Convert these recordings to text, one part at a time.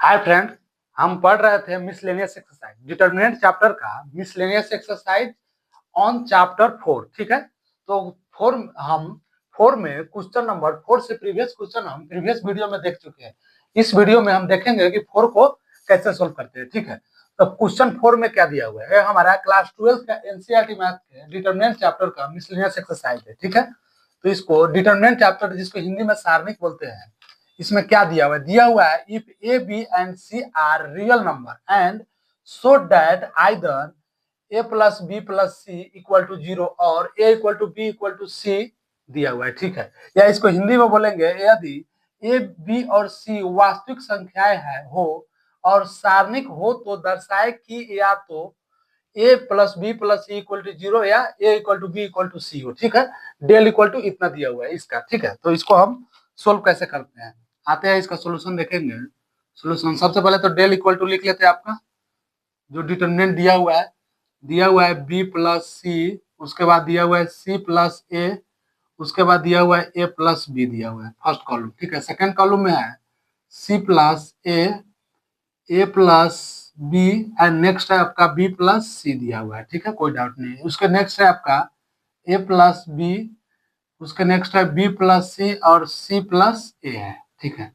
Hi friend, हम पढ़ रहे थे मिसलेनियस एक्सरसाइज डिटर्मिनेंट चैप्टर का मिसलेनियस एक्सरसाइज ऑन चैप्टर 4। ठीक है, तो फोर में क्वेश्चन नंबर 4 से प्रीवियस क्वेश्चन हम प्रीवियस वीडियो में देख चुके हैं। इस वीडियो में हम देखेंगे कि 4 को कैसे सोल्व करते हैं। ठीक है, तो क्वेश्चन 4 में क्या दिया हुआ है, हमारा क्लास 12 का एनसीईआरटी मैथ के डिटर्मिनेंट चैप्टर का मिसलेनियस एक्सरसाइज है। ठीक है, तो इसको डिटर्मिनेंट चैप्टर, जिसको हिंदी में सारणिक बोलते हैं, इसमें क्या दिया हुआ है? दिया हुआ है if A B and C are real number and so that either A plus B plus C equal to 0 और A equal to B equal to C दिया हुआ है। ठीक है, या इसको हिंदी में बोलेंगे, यदि ए बी और सी वास्तविक संख्याएं है हो और सारणिक हो तो दर्शाए कि या तो A plus B plus C equal to 0 या A equal to B equal to C हो। ठीक है, डेल इक्वल टू इतना दिया हुआ है इसका। ठीक है, तो इसको हम सोल्व कैसे करते हैं, आते हैं इसका सोल्यूशन देखेंगे। सोल्यूशन सबसे पहले तो डेल इक्वल टू लिख लेते हैं। आपका जो डिटर्मिनेंट दिया हुआ है बी प्लस सी, उसके बाद दिया हुआ है सी प्लस ए, उसके बाद दिया हुआ है ए प्लस बी दिया हुआ है फर्स्ट कॉलम। ठीक है, सेकंड कॉलम में है C plus A plus B and next है आपका बी प्लस सी दिया हुआ है। ठीक है, कोई डाउट नहीं है। उसके नेक्स्ट है आपका ए प्लस बी, उसके नेक्स्ट है बी प्लस सी और सी प्लस ए है। ठीक है,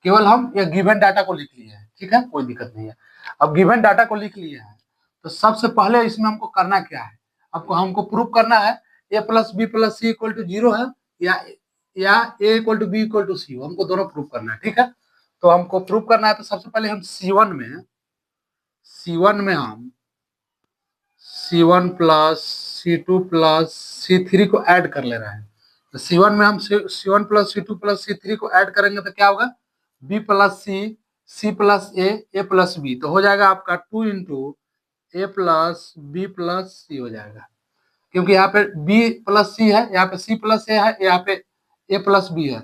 केवल हम ये गिवन डाटा को लिख लिए हैं। ठीक है, कोई दिक्कत नहीं है। अब गिवन डाटा को लिख लिए हैं तो सबसे पहले इसमें हमको करना क्या है, हमको प्रूव करना है A plus B plus C equal to 0 है या A equal to B equal to C, हमको दोनों प्रूव करना है। ठीक है, तो हमको प्रूव करना है तो सबसे पहले हम C1 में हम C1 plus C2 plus C3 को ऐड कर ले रहे हैं। तो C1 में हम C1 plus C2 plus C3 को ऐड करेंगे तो क्या होगा, B plus C plus A plus B, तो हो जाएगा आपका 2 इंटू ए प्लस बी प्लस सी हो जाएगा। क्योंकि यहाँ पे B प्लस सी है, यहाँ पे C प्लस ए है, यहाँ पे ए प्लस बी है।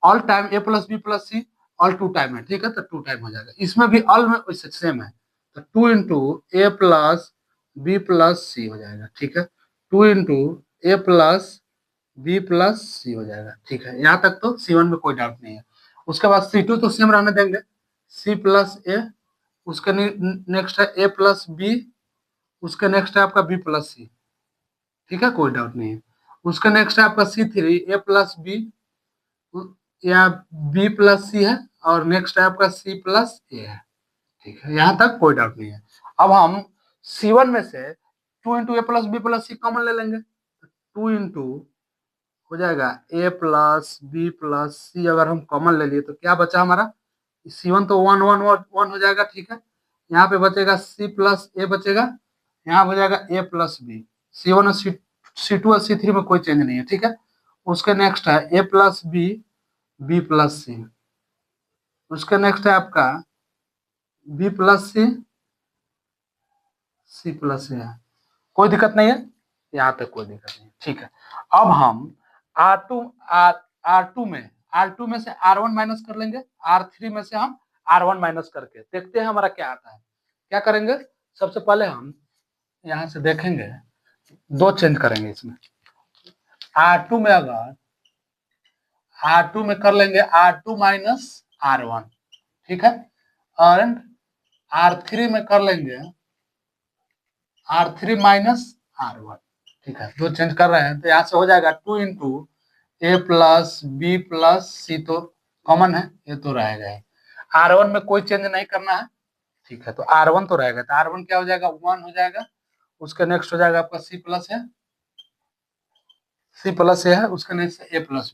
ऑल टाइम ए plus B plus see all 2 time है। ठीक है, तो 2 टाइम हो जाएगा। इसमें भी ऑल में वैसे सेम है, तो 2 इंटू ए प्लस बी प्लस सी हो जाएगा। ठीक है, 2 इंटू ए प्लस बी प्लस सी हो जाएगा। ठीक है, यहाँ तक तो C1 में कोई डाउट नहीं है। उसके बाद C2 तो सेम रहने देंगे, सी प्लस ए, उसके नेक्स्ट है ए प्लस बी, उसके नेक्स्ट है आपका बी प्लस सी। ठीक है, कोई डाउट नहीं है। उसके नेक्स्ट है आपका C3 ए प्लस बी या बी प्लस सी है, और नेक्स्ट है आपका सी प्लस ए है। ठीक है, यहाँ तक कोई डाउट नहीं है। अब हम C1 में से 2 इंटू ए प्लस बी प्लस सी कॉमन ले लेंगे, 2 इंटू हो जाएगा ए प्लस बी प्लस सी। अगर हम कॉमन ले लिए तो क्या बचा हमारा, C1 तो 1 1 1 हो जाएगा। ठीक है, यहाँ पे बचेगा सी प्लस ए बचेगा, यहाँ हो जाएगा ए प्लस बी। C1 और C2 और C3 में कोई चेंज नहीं है। ठीक है, उसके नेक्स्ट है A plus B B plus सी, उसके नेक्स्ट है आपका बी प्लस सी सी प्लस सी है। कोई दिक्कत नहीं है, यहाँ तक कोई दिक्कत नहीं। ठीक है, अब हम R2 में से R1 माइनस कर लेंगे, R3 में से हम R1 माइनस करके देखते हैं हमारा क्या आता है। क्या करेंगे, सबसे पहले हम यहाँ से देखेंगे, दो चेंज करेंगे इसमें। R2 में अगर R2 में कर लेंगे R2 माइनस R1। ठीक है, और R3 में कर लेंगे R3 माइनस R1। ठीक है, दो चेंज कर रहे हैं तो यहाँ से हो जाएगा 2 इंटू ए प्लस बी प्लस सी, तो कॉमन है, ये तो रहेगा ही। R1 में कोई चेंज नहीं करना है। ठीक है, तो R1 तो रहेगा, तो R1 क्या हो जाएगा, 1 हो जाएगा। उसके नेक्स्ट हो जाएगा आपका सी प्लस है, उसके नेक्स्ट ए प्लस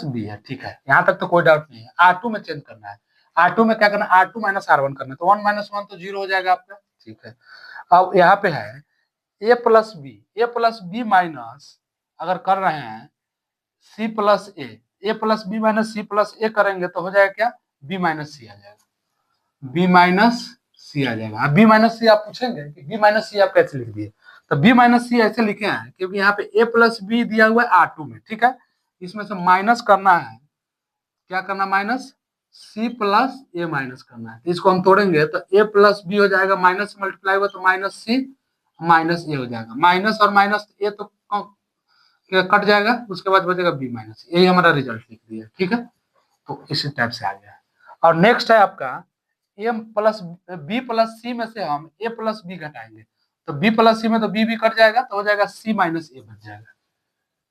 बी है। ठीक है, यहाँ तक तो कोई डाउट नहीं है। R2 में चेंज करना है, R2 में क्या करना है, R2 माइनस R1 करना है, तो 1 माइनस 1 तो 0 हो जाएगा आपका। ठीक है, अब यहाँ पे है ए प्लस बी माइनस, अगर कर रहे हैं C plus A plus B minus C plus A करेंगे तो हो जाएगा क्या, बी माइनस सी आ जाएगा। बी माइनस सी आ जाएगा। अब बी माइनस सी आप पूछेंगे कि बी माइनस सी आप कैसे लिख दिए, तो बी माइनस सी ऐसे लिखे हैं क्योंकि यहाँ पे ए प्लस बी दिया हुआ है R2 में। ठीक है, इसमें से माइनस करना है, क्या करना, माइनस सी प्लस ए माइनस करना है। इसको हम तोड़ेंगे तो ए प्लस बी हो जाएगा, माइनस मल्टीप्लाई हुआ तो माइनस सी माइनस ए हो जाएगा। माइनस और माइनस ए तो कट जाएगा, उसके बाद बचेगा बी माइनस। यही हमारा रिजल्ट लिख दिया। ठीक है, तो इसी टाइप से आ गया। और नेक्स्ट है आपका एम प्लस बी प्लस सी में से हम ए प्लस बी घटाएंगे, तो बी प्लस सी में तो बी भी कट जाएगा, तो हो जाएगा सी माइनस ए बच जाएगा,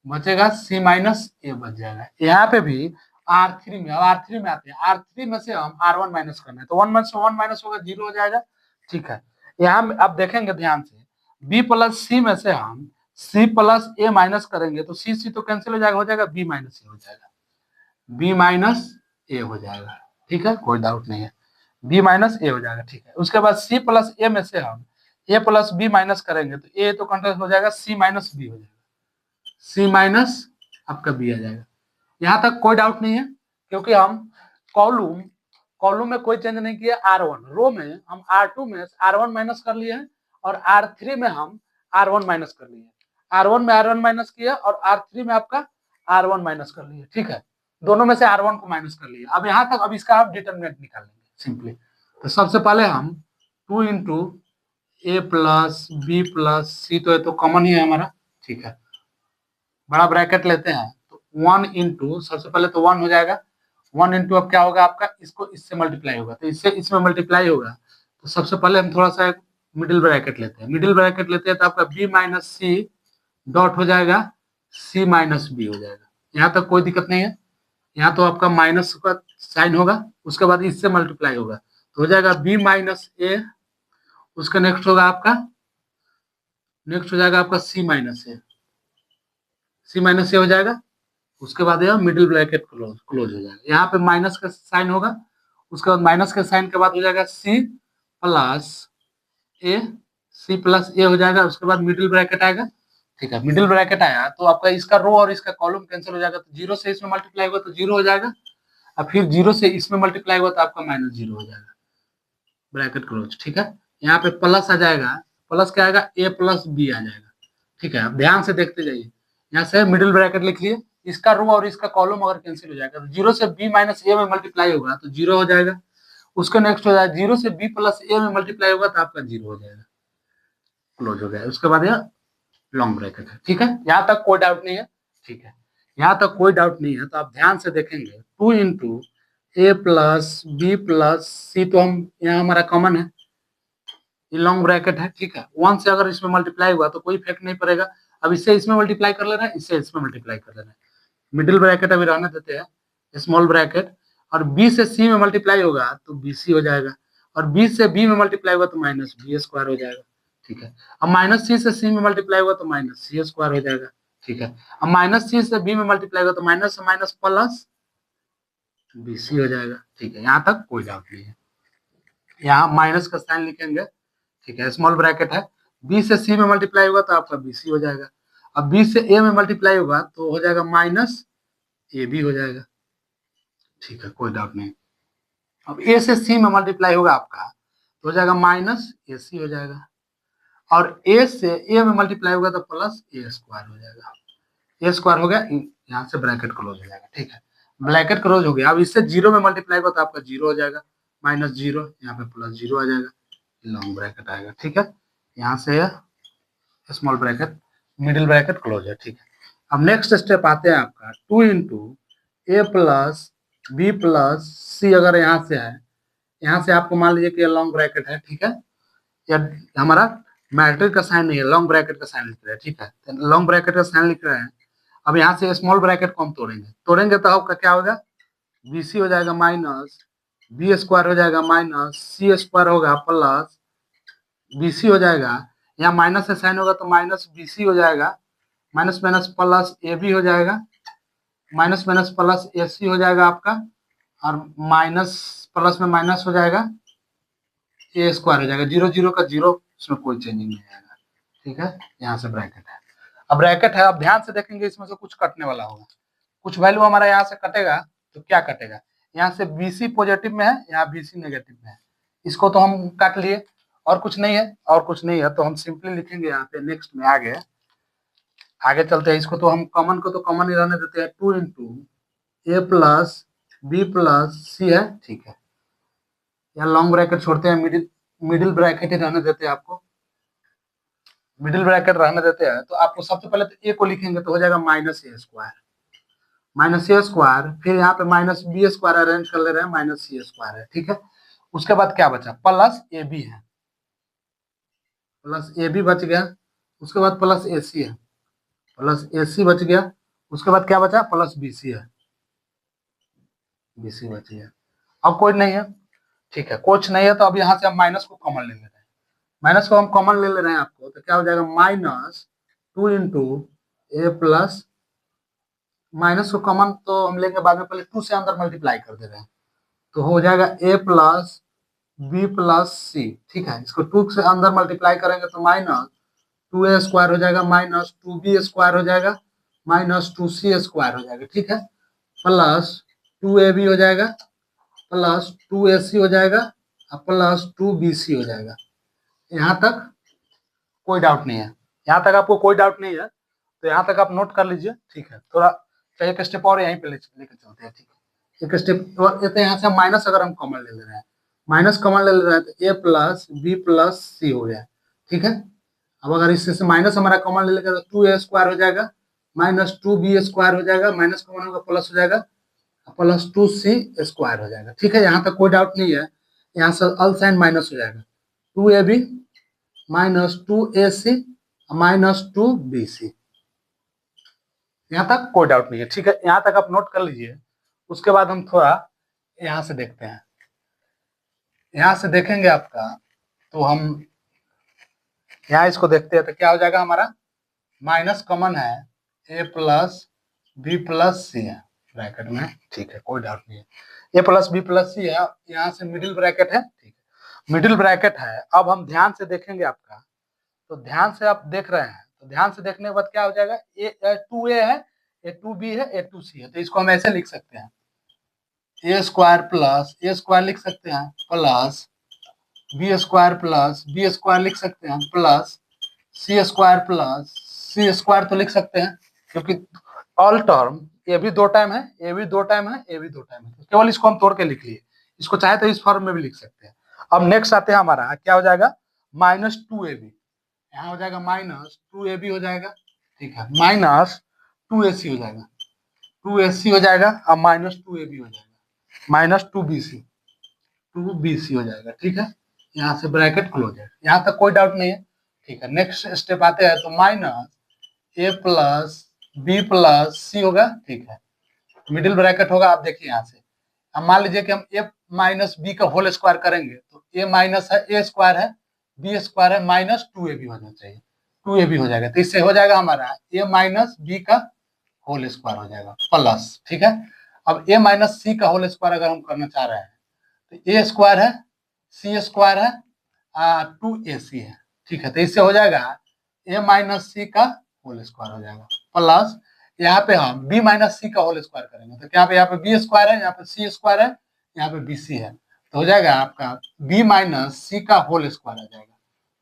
बचेगा सी माइनस ए बच जाएगा। यहाँ पे भी R3 में, अब R3 में आते हैं, R3 में से हम R1 माइनस करना है, तो 1 में से 1 माइनस होगा 0 हो जाएगा, ठीक है। यहाँ आप देखेंगे ध्यान से, B प्लस सी में से हम C प्लस ए माइनस करेंगे तो C तो कैंसिल हो जाएगा B माइनस ए हो जाएगा, B माइनस ए हो जाएगा, ठीक है, कोई डाउट नहीं है, B माइनस ए हो जाएगा, ठीक है। उसके बाद C प्लस ए में से हम A प्लस बी माइनस करेंगे तो A तो कंट्रोल हो जाएगा, C माइनस बी हो जाएगा, C माइनस आपका बी आ जाएगा। यहाँ तक कोई डाउट नहीं है, क्योंकि हम कॉलम में कोई चेंज नहीं किया, R1 रो में हम R2 में R1 माइनस कर लिए हैं और R3 में हम R1 माइनस कर लिए, R1 में R1 माइनस किया और R3 में आपका R1 माइनस कर लिए, ठीक है, दोनों में से R1 को माइनस कर लिए। अब यहाँ तक, अब इसका आप डिटर्मिनेंट निकाल लेंगे सिंपली। तो सबसे पहले हम 2 इंटू ए प्लस बी प्लस सी, तो ये तो कॉमन ही है हमारा, ठीक है, बड़ा ब्रैकेट लेते हैं, तो 1 इंटू, सबसे पहले तो 1 हो जाएगा, 1 इंटू अब क्या होगा आपका, इसको इससे मल्टीप्लाई होगा, तो इससे इसमें मल्टीप्लाई होगा, तो सबसे पहले हम थोड़ा सा मिडिल ब्रैकेट लेते हैं, तो आपका बी माइनस सी डॉट हो जाएगा सी माइनस बी हो जाएगा। यहाँ तक कोई दिक्कत नहीं है, यहाँ तो आपका माइनस का साइन होगा, उसके बाद इससे मल्टीप्लाई होगा, तो हो जाएगा बी माइनस ए, उसका नेक्स्ट हो जाएगा आपका सी माइनस ए हो जाएगा, उसके बाद यह मिडिल ब्रैकेट क्लोज हो जाएगा, यहाँ पे माइनस का साइन होगा, उसके बाद माइनस के साइन के बाद हो जाएगा सी प्लस ए हो जाएगा, उसके बाद मिडिल ब्रैकेट आएगा, ठीक है, मिडिल ब्रैकेट आया तो आपका इसका रो और इसका कॉलम कैंसिल हो जाएगा, तो 0 से इसमें मल्टीप्लाई होगा तो 0 हो जाएगा, और फिर 0 से इसमें मल्टीप्लाई होगा तो आपका -0 हो जाएगा, ब्रैकेट क्लोज, ठीक है। यहाँ पे प्लस आ जाएगा, प्लस क्या आएगा, ए प्लस बी आ जाएगा, ठीक है। अब ध्यान से देखते जाइए, यहाँ से मिडिल ब्रैकेट लिख लिए, इसका रो और इसका कॉलम अगर कैंसिल हो जाएगा तो 0 से बी माइनस ए में मल्टीप्लाई होगा तो 0 हो जाएगा, उसका नेक्स्ट हो जाएगा 0 से बी प्लस ए में मल्टीप्लाई होगा तो आपका 0 हो जाएगा, क्लोज हो गया, उसके बाद यह लॉन्ग ब्रैकेट है, ठीक है, यहाँ तक कोई डाउट नहीं है, ठीक है, यहाँ तक कोई डाउट नहीं है। तो आप ध्यान से देखेंगे 2 इंटू ए प्लस बी प्लस सी, तो हम यहाँ हमारा कॉमन है, ये लॉन्ग ब्रैकेट है, ठीक है, 1 से अगर इसमें मल्टीप्लाई हुआ तो कोई इफेक्ट नहीं पड़ेगा, अब इससे इसमें मल्टीप्लाई कर लेना है, इससे इसमें मल्टीप्लाई कर लेना है, मिडिल ब्रैकेट अभी रहने देते हैं, स्मॉल ब्रैकेट, और बी से सी में मल्टीप्लाई होगा तो बी सी हो जाएगा, और बी से बी में मल्टीप्लाई होगा तो माइनस बी स्क्वायर हो जाएगा, ठीक है। अब माइनस सी से सी में मल्टीप्लाई होगा तो माइनस सी स्क्वायर हो जाएगा, ठीक है। अब माइनस सी से बी में मल्टीप्लाई होगा तो माइनस से माइनस प्लस बी सी हो जाएगा, ठीक है, यहाँ तक कोई डाउट नहीं है। यहाँ माइनस का साइन लिखेंगे, ठीक है, स्मॉल ब्रैकेट है, बी से सी में मल्टीप्लाई होगा तो आपका बी सी हो जाएगा, अब बी से ए में मल्टीप्लाई होगा तो हो जाएगा माइनस ए बी हो जाएगा, ठीक है, कोई डाउट नहीं। अब ए से सी में मल्टीप्लाई होगा आपका तो हो जाएगा माइनस ए सी हो जाएगा, और ए से ए में मल्टीप्लाई होगा तो प्लस ए स्क्वायर हो जाएगा, ए स्क्वायर हो गया, यहाँ से ब्रैकेट क्लोज हो जाएगा, ठीक है, ब्रैकेट क्लोज हो गया। अब इससे 0 में मल्टीप्लाई होगा तो आपका 0 हो जाएगा, -0, यहाँ पे +0 आ जाएगा, लॉन्ग ब्रैकेट आएगा, ठीक है, यहाँ से small bracket, middle bracket close है, ठीक है। अब नेक्स्ट स्टेप आते हैं आपका 2 इंटू ए प्लस बी प्लस सी, अगर यहाँ से है, यहाँ से आपको मान लीजिए कि लॉन्ग ब्रैकेट है, ठीक है, या हमारा मैट्रिक का साइन नहीं है, लॉन्ग ब्रैकेट का साइन लिख रहे हैं, ठीक है, लॉन्ग ब्रैकेट का साइन लिख रहे हैं। अब यहाँ से स्मॉल ब्रैकेट को हम तोड़ेंगे तो आपका क्या होगा, बी सी हो जाएगा माइनस बी स्क्वायर हो जाएगा माइनस सी स्क्वायर होगा प्लस बी सी हो जाएगा, यहाँ माइनस से साइन होगा तो माइनस बी सी हो जाएगा, minus minus plus A B हो जाएगा, minus minus plus A C हो जाएगा आपका, और माइनस प्लस में माइनस हो जाएगा, ए स्क्वायर हो जाएगा, 0 0 का 0, इसमें कोई चेंजिंग नहीं आएगा, ठीक है, यहाँ से ब्रैकेट है। अब ब्रैकेट है, अब ध्यान से देखेंगे, इसमें से कुछ कटने वाला होगा, कुछ वैल्यू हमारा यहाँ से कटेगा, तो क्या कटेगा, यहाँ से बी सी पॉजिटिव में है, यहाँ बी सी नेगेटिव में है, इसको तो हम काट लिए, और कुछ नहीं है, तो हम सिंपली लिखेंगे यहाँ पे नेक्स्ट में आगे चलते हैं, इसको तो हम कॉमन ही रहने देते हैं, 2 इंटू ए प्लस बी प्लस सी है, ठीक है, यहाँ लॉन्ग ब्रैकेट छोड़ते हैं, मिडिल ब्रैकेट ही रहने देते हैं, आपको मिडिल ब्रैकेट रहने देते हैं, तो आपको सबसे पहले तो ए को लिखेंगे तो हो जाएगा माइनस ए स्क्वायर, माइनस ए स्क्वायर, फिर यहाँ पे माइनस बी स्क्वायर अरेंज कर ले रहे हैं, माइनस सी स्क्वायर है, ठीक है। उसके बाद क्या बचा, प्लस ए बी है, प्लस ए बी बच गया। उसके बाद प्लस ए सी है, प्लस ए सी बच गया। उसके बाद क्या बचा, प्लस बी सी है, बी सी बच गया। अब कोई नहीं है, ठीक है, कुछ नहीं है, तो अब यहाँ से हम माइनस को कॉमन ले ले रहे हैं। माइनस को हम कॉमन ले ले रहे हैं आपको, तो क्या हो जाएगा, माइनस टू इंटू ए प्लस, माइनस को कॉमन तो हम लेंगे बाद में, पहले टू से अंदर मल्टीप्लाई कर दे रहे हैं, तो हो जाएगा ए प्लस बी प्लस सी, ठीक है। इसको टू से अंदर मल्टीप्लाई करेंगे तो माइनस टू ए स्क्वायर हो जाएगा, माइनस टू बी स्क्वायर हो जाएगा, माइनस टू सी स्क्वायर हो जाएगा, ठीक है। प्लस टू ए बी हो जाएगा, प्लस टू ए सी हो जाएगा, और प्लस टू बी सी हो जाएगा। यहाँ तक कोई डाउट नहीं है, यहाँ तक आपको कोई डाउट नहीं है, तो यहाँ तक आप नोट कर लीजिए, ठीक है। थोड़ा एक स्टेप और यहीं पे लेके चलते हैं, ठीक है। एक स्टेप और ये, तो यहाँ से माइनस अगर हम कॉमन ले ले रहे हैं, माइनस कॉमन ले ले रहे हैं, तो ए प्लस बी प्लस सी हो गया, ठीक है। अब अगर इससे से माइनस हमारा कॉमन ले लेगा तो टू ए स्क्वायर हो जाएगा, माइनस टू बी स्क्वायर हो जाएगा, माइनस कॉमन होगा प्लस हो जाएगा, प्लस टू सी स्क्वायर हो जाएगा, ठीक है। यहाँ तक कोई डाउट नहीं है। यहाँ से अल साइन माइनस हो जाएगा, two A B minus two A C minus two B C, यहाँ तक कोई डाउट नहीं है, ठीक है। यहाँ तक आप नोट कर लीजिए। उसके बाद हम थोड़ा यहाँ से देखते हैं, यहाँ से देखेंगे आपका, तो हम यहाँ इसको देखते हैं, तो क्या हो जाएगा हमारा, माइनस कॉमन है, ए प्लस बी प्लस सी है ब्रैकेट में, ठीक है, कोई डाउट नहीं है। ए प्लस बी प्लस सी है, यहाँ से मिडिल ब्रैकेट है, ठीक है, मिडिल ब्रैकेट है। अब हम ध्यान से देखेंगे आपका, तो ध्यान से आप देख रहे हैं, तो ध्यान से देखने के बाद क्या हो जाएगा, ए टू ए है, ए टू बी है, ए टू सी है, तो इसको हम ऐसे लिख सकते हैं, A square plus A square लिख सकते हैं, plus B square plus B square लिख सकते हैं, plus C square plus C square तो लिख सकते हैं, क्योंकि ऑल टर्म ये भी दो टाइम है, ये भी दो टाइम है, ये भी दो टाइम है, तो केवल इसको हम तोड़ के लिख लिए। इसको चाहे तो इस फॉर्म में भी लिख सकते हैं। अब नेक्स्ट आते हैं हमारा, क्या हो जाएगा, माइनस टू ए बी, यहाँ हो जाएगा माइनस टू ए बी हो जाएगा, ठीक है, माइनस टू ए सी हो जाएगा, टू ए सी हो जाएगा, अब माइनस टू ए बी हो जाएगा, माइनस टू बी सी हो जाएगा, ठीक है। यहाँ से ब्रैकेट क्लोज है, यहाँ तक कोई डाउट नहीं है, ठीक है। नेक्स्ट स्टेप आते हैं, तो माइनस ए प्लस बी प्लस सी होगा, ठीक है, मिडिल ब्रैकेट होगा। आप देखिए यहाँ से, अब मान लीजिए कि हम ए माइनस बी का होल स्क्वायर करेंगे, तो ए माइनस है, ए स्क्वायर है, बी स्क्वायर है, माइनस टू ए बी होना चाहिए, टू ए बी हो जाएगा, तो इससे हो जाएगा हमारा ए माइनस बी का होल स्क्वायर हो जाएगा प्लस, ठीक है। अब ए माइनस सी का होल स्क्वायर अगर हम करना चाह रहे हैं, तो ए स्क्वायर है, सी स्क्वायर है, टू ए सी है, ठीक है, तो इससे हो जाएगा ए माइनस सी का होल स्क्वायर हो जाएगा प्लस, यहाँ पे हम बी माइनस सी का होल स्क्वायर करेंगे, तो क्या पे यहाँ पे बी स्क्वायर है, यहाँ पे सी स्क्वायर है, यहाँ पे बी सी है, तो हो जाएगा आपका बी माइनस सी का होल स्क्वायर आ जाएगा,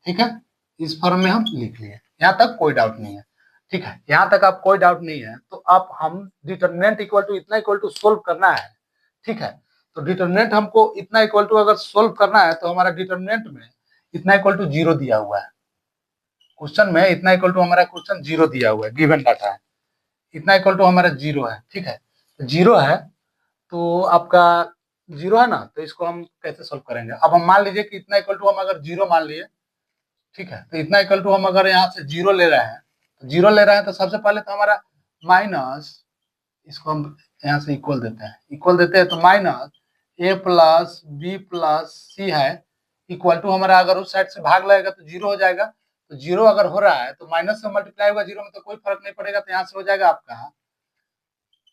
ठीक है। इस फॉर्म में हम लिख लिए, यहाँ तक कोई डाउट नहीं है, ठीक है। यहाँ तक आप कोई डाउट नहीं है, तो अब हम डिटर्मिनेंट इक्वल टू इतना इक्वल टू सोल्व करना है, ठीक है। तो डिटर्मिनेंट हमको इतना इक्वल टू अगर सोल्व करना है, तो हमारा डिटर्मिनेंट में इतना इक्वल टू जीरो दिया हुआ है, क्वेश्चन में इतना इक्वल टू हमारा क्वेश्चन जीरो दिया हुआ है, गिवन डाटा है, इतना इक्वल टू हमारा जीरो है, ठीक है। जीरो है, तो आपका जीरो है ना, तो इसको हम कैसे सोल्व करेंगे। अब हम मान लीजिए कि इतना इक्वल टू हम अगर जीरो मान लिए, ठीक है, तो इतना इक्वल टू हम अगर यहाँ से जीरो ले रहे हैं, तो जीरो ले रहे हैं, तो सबसे पहले तो हमारा माइनस, इसको हम यहाँ से इक्वल देते हैं, इक्वल देते हैं, तो माइनस ए प्लस बी प्लस सी है, इक्वल टू हमारा अगर उस साइड से भाग लगेगा तो जीरो हो जाएगा, तो जीरो अगर हो रहा है तो माइनस से मल्टीप्लाई होगा जीरो में, तो कोई फर्क नहीं पड़ेगा, तो यहाँ से हो जाएगा आपका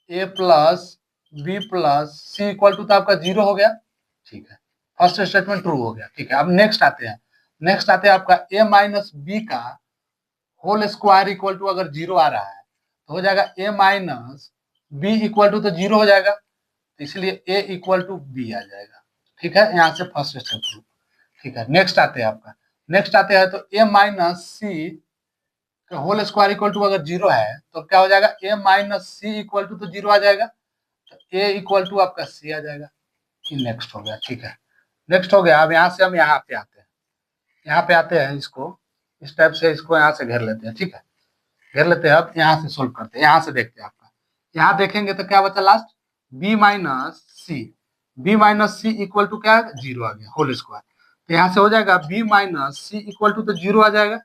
A plus B plus C equal to, तो आपका जीरो हो गया, ठीक है, फर्स्ट स्टेटमेंट ट्रू हो गया, ठीक है। अब नेक्स्ट आते हैं, नेक्स्ट आते हैं आपका ए माइनस बी का होल स्क्वायर इक्वल टू अगर जीरो आ रहा है, तो हो जाएगा ए माइनस बी इक्वल टू, तो जीरो हो जाएगा, तो इसलिए ए इक्वल टू बी आ जाएगा, ठीक है। यहाँ से फर्स्ट स्टेप ट्रू, ठीक है। नेक्स्ट आते हैं आपका, नेक्स्ट आते हैं, तो ए माइनस सी का होल स्क्वायर इक्वल टू अगर जीरो है, तो क्या हो जाएगा, ए माइनस सी इक्वल टू, तो जीरो आ जाएगा, तो ए इक्वल टू आपका सी आ जाएगा, नेक्स्ट हो गया, ठीक है, नेक्स्ट हो गया। अब यहाँ से हम यहाँ पे आते हैं, यहाँ पे आते हैं, इसको इस टाइप से इसको यहाँ से घेर लेते हैं, ठीक है, घेर लेते हैं। अब यहाँ से सोल्व करते हैं, यहाँ से देखते हैं आपका, यहाँ देखेंगे तो क्या बचा last, B minus C, B minus C equal to क्या, जीरो आ गया होल स्क्वायर। तो यहाँ से हो जाएगा B minus C equal to तो जीरो आ जाएगा,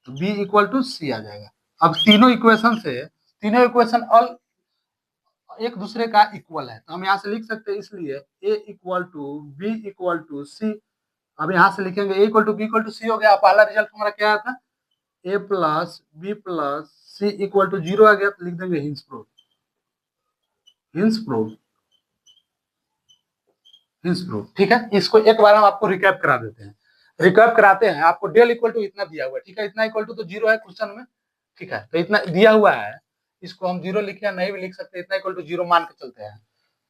तो बी इक्वल टू सी आ जाएगा। अब तीनों इक्वेशन से, तीनों इक्वेशन ऑल एक दूसरे का इक्वल है, तो हम यहाँ से लिख सकते हैं, इसलिए A equal to B equal to C. अब यहाँ से लिखेंगे A equal to B equal to C हो गया। पहला रिजल्ट हमारा क्या आया था, A plus B plus C equal to zero आ गया, तो लिख देंगे hence proof, hence proof, hence proof. ठीक है, इसको एक बार हम आपको रिकैप करा देते हैं, रिकैप कराते हैं। आपको डेल इक्वल टू इतना दिया हुआ है, ठीक है, इतना इक्वल टू तो जीरो है क्वेश्चन में, ठीक है, तो इतना दिया हुआ है, इसको हम जीरो लिखे या नहीं भी लिख सकते, इतना इक्वल टू जीरो मान के चलते हैं।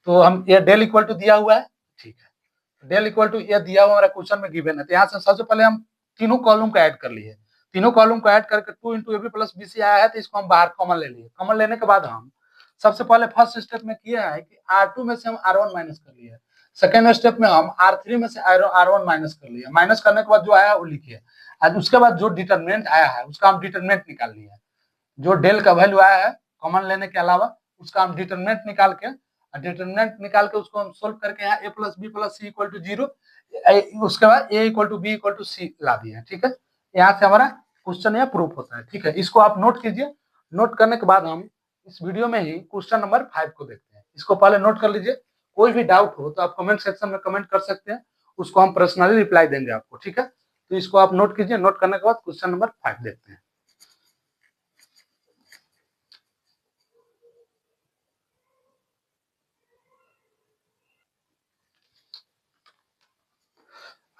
तो हम ये डेल इक्वल टू दिया हुआ है, ठीक है, डेल इक्वल टू ये दिया हुआ हमारा क्वेश्चन में गिवन है। तो यहाँ से सबसे पहले हम तीनों कॉलम को ऐड कर लिए, तीनों कॉलम को ऐड करके 2 into A B plus B C आया है, तो इसको हम बाहर कॉमन ले लिए। कॉमन लेने के बाद हम सबसे पहले फर्स्ट स्टेप में किया है कि R2 में से हम R1 माइनस कर लिए, सेकेंड स्टेप में हम R3 में से R1 माइनस कर लिए, माइनस करने के बाद जो आया वो लिखिए। आज उसके बाद जो डिटरमिनेंट आया है उसका हम डिटरमिनेंट निकाल लिए, जो डेल का वैल्यू आया है कॉमन लेने के अलावा उसका हम डिटरमिनेंट निकाल के, डिटरमिनेंट निकाल के उसको हम सोल्व करके यहाँ A plus B plus C equal to zero, उसके बाद A equal to B equal to C ला दिए, ठीक है। यहाँ से हमारा क्वेश्चन यह प्रूफ होता है, ठीक है। इसको आप नोट कीजिए, नोट करने के बाद हम इस वीडियो में ही क्वेश्चन नंबर 5 को देखते हैं। इसको पहले नोट कर लीजिए, कोई भी डाउट हो तो आप कमेंट सेक्शन में कमेंट कर सकते हैं, उसको हम पर्सनली रिप्लाई देंगे आपको, ठीक है। तो इसको आप नोट कीजिए, नोट करने के बाद क्वेश्चन नंबर 5 देखते हैं।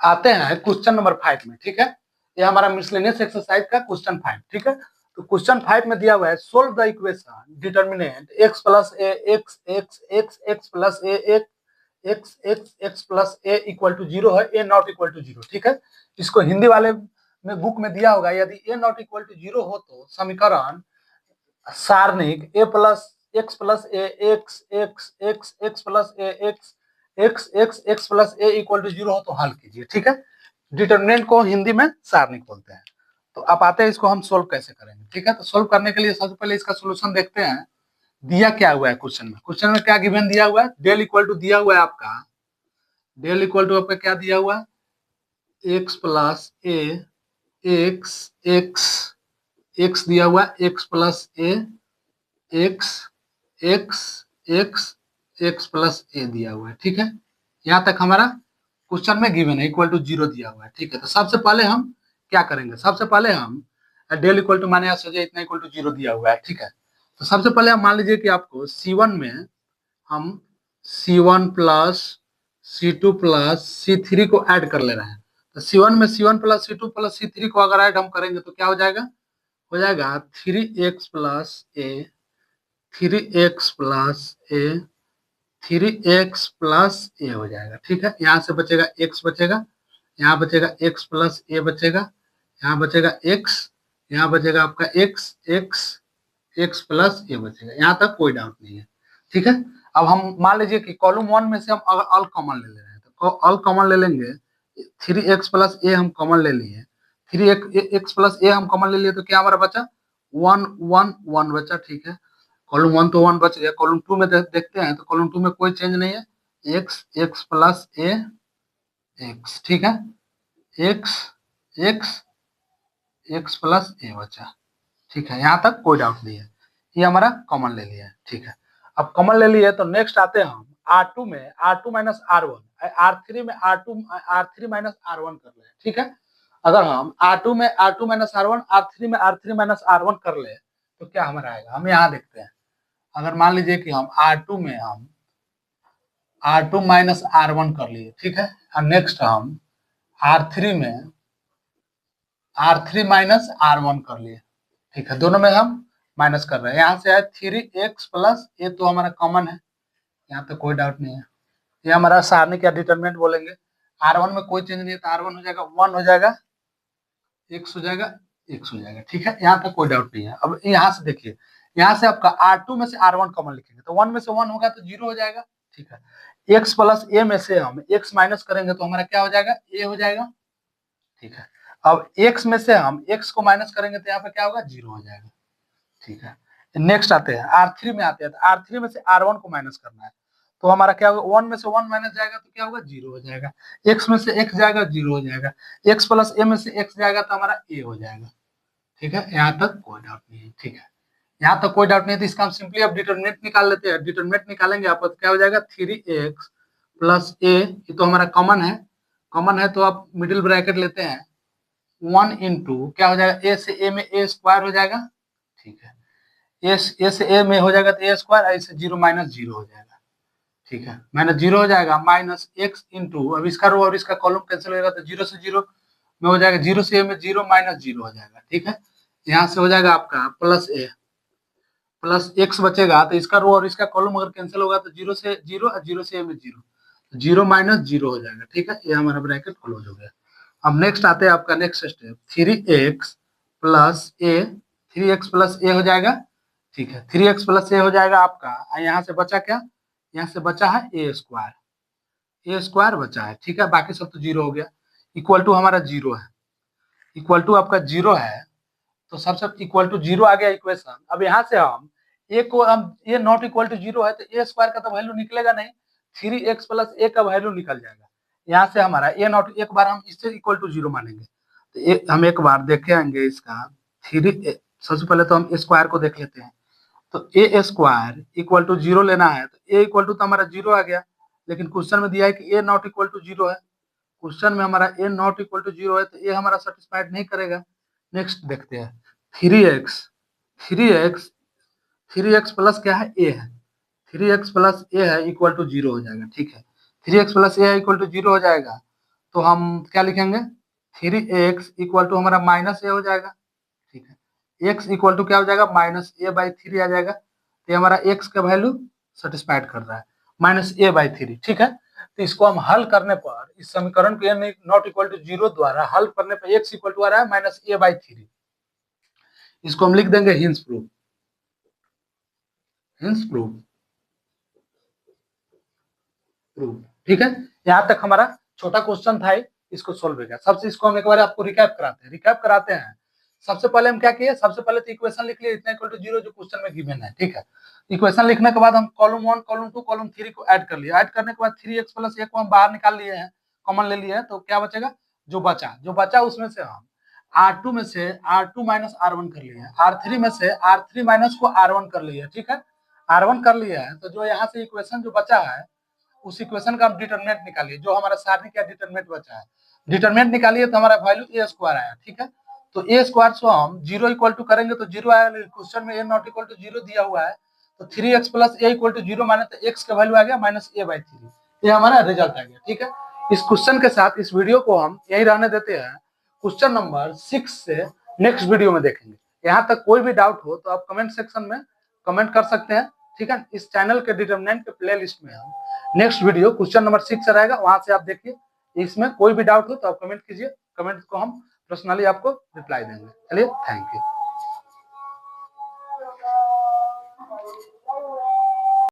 आते हैं क्वेश्चन नंबर 5 में, ठीक है। ये हमारा मिसलेनियस एक्सरसाइज का क्वेश्चन 5, ठीक है। तो क्वेश्चन 5 में दिया हुआ है, solve the equation determinant x plus A X X X X plus A एक X X X plus A equal to zero है, A not equal to zero, ठीक है। इसको हिंदी वाले में बुक में दिया होगा, यदि A not equal to zero हो तो समीकरण सारणिक A plus A X X X X plus A X X X X plus A equal to zero हो तो हल कीजिए, ठीक है। डिटरमिनेंट को हिंदी में सारणिक बोलते हैं। तो आप आते हैं, इसको हम सोल्व कैसे करेंगे, ठीक है। तो सोल्व करने के लिए सबसे पहले इसका सोल्यूशन देखते हैं। दिया क्या हुआ है क्वेश्चन में, क्वेश्चन में क्या गिवन दिया हुआ है, डेल इक्वल टू दिया हुआ है आपका, डेल इक्वल टू आपका क्या दिया हुआ है, X plus A X X X दिया हुआ है, X plus A X X X X plus A दिया हुआ है, ठीक है। यहाँ तक हमारा क्वेश्चन में गिवन है, इक्वल टू जीरो दिया हुआ है, ठीक है। तो सबसे पहले हम क्या करेंगे, सबसे पहले हम डेल इक्वल टू माने सोचे इतना इक्वल टू जीरो दिया हुआ है, ठीक है। तो सबसे पहले हम मान लीजिए कि आपको C1 में हम C1 plus C2 plus C3 को ऐड कर ले रहे हैं। तो C1 में C1 plus C2 plus C3 को अगर ऐड हम करेंगे तो क्या हो जाएगा 3x प्लस ए, 3x प्लस ए, 3x प्लस ए हो जाएगा, ठीक है। यहाँ से बचेगा x बचेगा, यहाँ बचेगा x प्लस ए बचेगा, यहाँ बचेगा x, यहाँ बचेगा आपका x x x प्लस ए बचेगा। यहाँ तक कोई डाउट नहीं है, ठीक है। अब हम मान लीजिए कि कॉलम 1 में से हम अगर ऑल कॉमन ले रहे हैं तो ऑल कॉमन ले लेंगे, 3x प्लस ए हम कॉमन ले लिए, 3x प्लस ए हम कॉमन ले लिए, तो क्या हमारा बचा 1 1 1 बचा, ठीक है। कॉलम 1 तो 1 बच गया। कॉलम 2 में देखते हैं, तो कॉलम 2 में कोई चेंज नहीं है, x X plus A x, ठीक है, एक्स एक्स एक्स प्लस ए बचा, ठीक है। यहाँ तक कोई डाउट नहीं है, ये हमारा कॉमन ले लिया है, ठीक है। अब कॉमन ले लिए तो नेक्स्ट आते हैं हम R2 में R2 माइनस R1, R3 में R3 माइनस R1 कर ले, ठीक है। अगर हम R2 में R2 माइनस R1, R3 में R3 माइनस R1 कर ले तो क्या हमारा आएगा, हम यहाँ देखते हैं। अगर मान लीजिए कि हम R2 में हम R2 माइनस R1 कर लिए, ठीक है, और नेक्स्ट हम R3 में R3 माइनस R1 कर लिए, ठीक है। दोनों में हम माइनस कर रहे हैं, यहाँ से है 3x प्लस ए, तो हमारा कॉमन है, यहाँ पे कोई डाउट नहीं है। ये हमारा सारणी का डिटरमिनेंट बोलेंगे। R1 में कोई चेंज नहीं है, तो R1 हो जाएगा 1 हो जाएगा, x हो जाएगा, x हो जाएगा, ठीक है। यहाँ तक कोई डाउट नहीं है। अब यहाँ से देखिए, यहाँ से आपका R2 में से R1 कॉमन लिखेंगे तो 1 में से 1 होगा तो 0 हो जाएगा, ठीक है। x प्लस ए में से हम x माइनस करेंगे तो हमारा क्या हो जाएगा, a हो जाएगा, ठीक है। अब x में से हम x को माइनस करेंगे तो यहाँ पे क्या होगा, 0 हो जाएगा, ठीक है। नेक्स्ट आते हैं R3 में आते हैं, तो R3 में से R1 को माइनस करना है। तो हमारा क्या होगा, 1 में से 1 माइनस जाएगा तो क्या होगा, 0 हो जाएगा। x में से x जाएगा, 0 हो जाएगा। x प्लस a में से x जाएगा तो हमारा a हो जाएगा। ठीक है, यहाँ तक कोई डाउट नहीं है। ठीक है, यहाँ तक कोई डाउट नहीं है, तो इसका हम सिंपली अब डिटरमिनेंट निकाल लेते हैं। डिटरमिनेंट निकालेंगे आप, क्या हो जाएगा, 3x प्लस a, ये तो हमारा कॉमन है, कॉमन है तो आप मिडिल ब्रैकेट लेते हैं, 1 इंटू क्या हो जाएगा, a से a में a स्क्वायर हो जाएगा। ठीक है, ए से ए में हो जाएगा तो ए स्क्वायर, ऐसे 0 माइनस 0 हो जाएगा। ठीक है, माइनस 0 हो जाएगा, माइनस एक्स इंटू, अब इसका रो और इसका कॉलम कैंसिल हो जाएगा तो 0 से 0 में हो जाएगा, 0 से ए में 0 माइनस 0 हो जाएगा। ठीक है, यहाँ से हो जाएगा आपका प्लस ए, प्लस एक्स बचेगा, तो इसका रो और इसका कॉलम अगर कैंसिल होगा तो 0 से 0 और 0 से ए में 0, 0 माइनस 0 हो जाएगा। ठीक है, ये हमारा ब्रैकेट क्लोज हो गया। अब नेक्स्ट आते हैं आपका नेक्स्ट स्टेप, 3x प्लस ए, 3x प्लस ए हो जाएगा। ठीक है, 3x प्लस ए हो जाएगा आपका, यहाँ से बचा क्या, यहाँ से बचा है ए स्क्वायर, ए स्क्वायर बचा है। ठीक है, बाकी सब तो 0 हो गया। इक्वल टू हमारा 0 है, इक्वल टू आपका 0 है, तो सबसे इक्वल टू 0 आ गया इक्वेशन। अब यहाँ से हम ए को, हम ए नॉट इक्वल टू 0 है तो ए स्क्वायर का तो वैल्यू निकलेगा नहीं, 3x प्लस ए का वैल्यू निकल जाएगा। यहाँ से हमारा ए नॉट, एक बार हम इससे इक्वल टू 0 मानेंगे, तो हम एक बार देखेंगे इसका, 3, सबसे पहले तो हम ए स्क्वायर को देख लेते हैं। तो ए स्क्वायर इक्वल टू 0 लेना है, तो ए इक्वल टू तो हमारा 0 आ गया, लेकिन क्वेश्चन में दिया है कि ए नॉट इक्वल टू 0 है। क्वेश्चन में हमारा ए नॉट इक्वल टू 0 है, तो ए हमारा सेटिस्फाइड नहीं करेगा। नेक्स्ट देखते हैं, 3x, 3x, 3x प्लस क्या है, ए है, 3x प्लस ए है इक्वल टू 0 हो जाएगा। ठीक है, 3x प्लस ए है इक्वल टू 0 हो जाएगा, तो हम क्या लिखेंगे, 3x इक्वल टू हमारा माइनस ए हो जाएगा। ठीक है, x इक्वल टू क्या हो जाएगा, माइनस ए बाई 3 आ जाएगा, तो ये हमारा x का वैल्यू सेटिस्फाइड कर रहा है, माइनस ए बाई 3। ठीक है, तो इसको हम हल करने पर, इस समीकरण को नॉट इक्वल टू 0 द्वारा हल करने पर x इक्वल टू आ रहा है माइनस ए बाई 3। इसको हम लिख देंगे hence proof, hence proof, proof. ठीक है, यहाँ तक हमारा छोटा क्वेश्चन था, इसको सोल्व हो गया। सबसे इसको हम एक बार आपको रिकैप कराते हैं। सबसे पहले हम क्या किए, सबसे पहले तो इक्वेशन लिख लिए, इतना इक्वल टू 0 जो क्वेश्चन में गिवन है। ठीक है, इक्वेशन लिखने के बाद हम कॉलम 1, कॉलम 2, कॉलम 3 को ऐड कर लिया। ऐड करने के बाद 3x प्लस ए को हम बाहर निकाल लिए हैं, कॉमन ले लिए हैं, तो क्या बचेगा, जो बचा उसमें से हम R2 में से R2 माइनस R1 कर लिए हैं, R3 में से R3 माइनस को R1 कर लिए। ठीक है, R1 कर लिया है, तो जो यहाँ से इक्वेशन जो बचा है, उस इक्वेशन का हम डिटरमिनेंट निकालिए, जो हमारा सारणी का डिटरमिनेंट बचा है, डिटरमिनेंट निकालिए तो हमारा वैल्यू ए स्क्वायर आया। ठीक है, तो ए स्क्वायर को हम 0 इक्वल टू करेंगे तो 0 आया, क्वेश्चन में ए नॉट इक्वल टू 0 दिया हुआ है, तो 3x plus A equal to 0 माने तो x का वैल्यू आ गया माइनस ए बाई 3, ये हमारा रिजल्ट आ गया। ठीक है, इस क्वेश्चन के साथ इस वीडियो को हम यही रहने देते हैं, क्वेश्चन नंबर 6 से नेक्स्ट वीडियो में देखेंगे। यहाँ तक कोई भी डाउट हो तो आप कमेंट सेक्शन में कमेंट कर सकते हैं। ठीक है, इस चैनल के डिटरमिनेंट के प्ले लिस्ट में हम नेक्स्ट वीडियो क्वेश्चन नंबर 6 रहेगा, वहां से आप देखिए। इसमें कोई भी डाउट हो तो आप कमेंट कीजिए, कमेंट को हम पर्सनली आपको रिप्लाई देंगे। चलिए, थैंक यू।